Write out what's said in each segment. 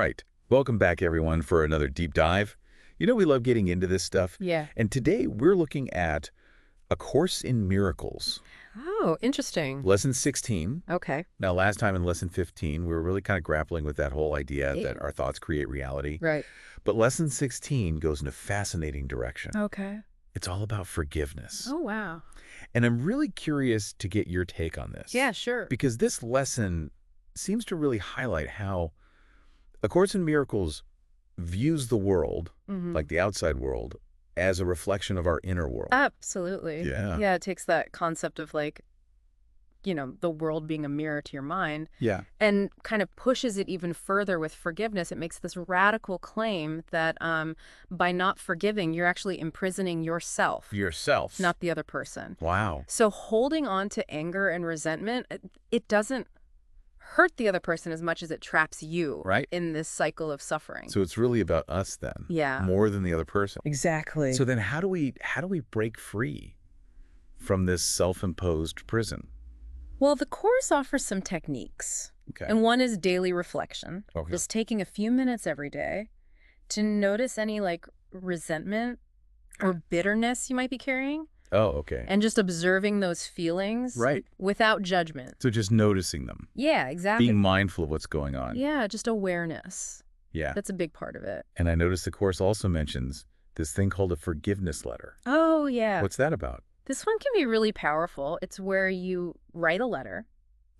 Right. Welcome back, everyone, for another deep dive. You know, we love getting into this stuff. Yeah. And today we're looking at A Course in Miracles, Oh, interesting. Lesson 16. Okay. Now, last time in Lesson 15, we were really kind of grappling with that whole idea Eh, that our thoughts create reality. Right. But Lesson 16 goes in a fascinating direction. Okay. It's all about forgiveness. Oh, wow. And I'm really curious to get your take on this. Yeah, sure. Because this lesson seems to really highlight how A Course in Miracles views the world, like the outside world, as a reflection of our inner world. Absolutely. Yeah. Yeah, it takes that concept of the world being a mirror to your mind Yeah. and kind of pushes it even further with forgiveness. It makes this radical claim that by not forgiving, you're actually imprisoning yourself, Yourself. not the other person. Wow. So holding on to anger and resentment, it doesn't hurt the other person as much as it traps you Right. in this cycle of suffering. So it's really about us then. Yeah. More than the other person. Exactly. So then how do we break free from this self-imposed prison? Well, the Course offers some techniques. Okay. And one is daily reflection. Okay. Just taking a few minutes every day to notice any resentment or bitterness you might be carrying Oh, okay. and just observing those feelings Right. without judgment. So just noticing them. Yeah, exactly. Being mindful of what's going on. Yeah, just awareness. Yeah. That's a big part of it. And I noticed the Course also mentions this thing called a forgiveness letter. Oh, yeah. What's that about? This one can be really powerful. It's where you write a letter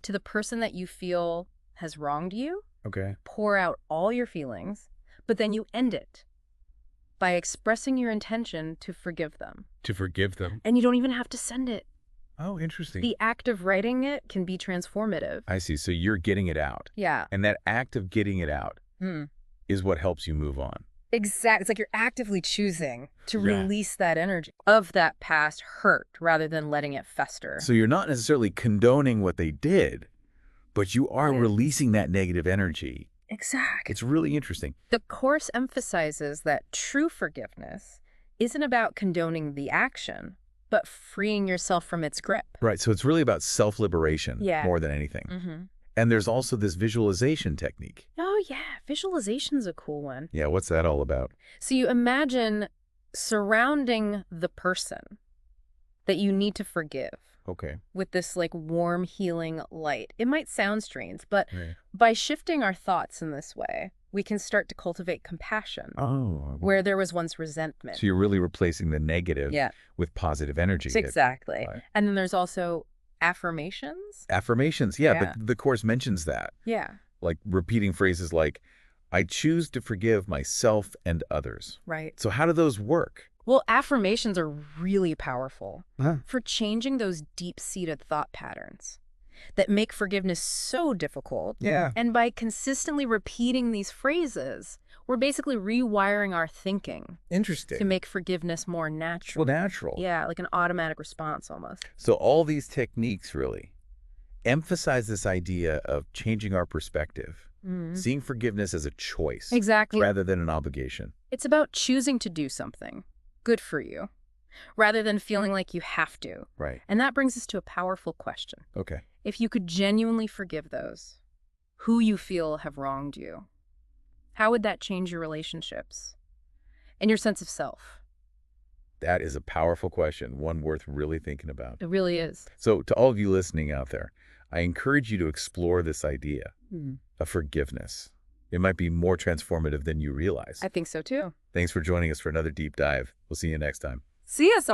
to the person that you feel has wronged you, Okay. pour out all your feelings, but then you end it by expressing your intention to forgive them. To forgive them. And you don't even have to send it. Oh, interesting. The act of writing it can be transformative. I see. So you're getting it out. Yeah. And that act of getting it out is what helps you move on. Exactly. It's like you're actively choosing to Yeah. release that energy of that past hurt rather than letting it fester. So you're not necessarily condoning what they did, but you are releasing that negative energy. Exactly. It's really interesting. The Course emphasizes that true forgiveness isn't about condoning the action, but freeing yourself from its grip. Right. So it's really about self-liberation Yeah. more than anything. Mm-hmm. And there's also this visualization technique. Oh, yeah. Visualization's a cool one. Yeah. What's that all about? So you imagine surrounding the person that you need to forgive Okay. with this warm, healing light. It might sound strange, but Right. by shifting our thoughts in this way, we can start to cultivate compassion Oh. where there was once resentment. So you're really replacing the negative Yeah. with positive energy. Exactly. Right. And then there's also affirmations. Affirmations. Yeah. Yeah. The Course mentions that. Yeah, Like repeating phrases like, I choose to forgive myself and others. right. So how do those work? Well, affirmations are really powerful Huh. for changing those deep-seated thought patterns that make forgiveness so difficult. Yeah. And by consistently repeating these phrases, we're basically rewiring our thinking Interesting. to make forgiveness more natural. Well, natural. Yeah, like an automatic response almost. So all these techniques really emphasize this idea of changing our perspective, seeing forgiveness as a choice Exactly. rather than an obligation. It's about choosing to do something good for you rather than feeling like you have to. Right. And that brings us to a powerful question. Okay. If you could genuinely forgive those who you feel have wronged you, how would that change your relationships and your sense of self? That is a powerful question, one worth really thinking about. It really is. So to all of you listening out there, I encourage you to explore this idea Hmm. of forgiveness. It might be more transformative than you realize. I think so too. Thanks for joining us for another deep dive. We'll see you next time. See ya.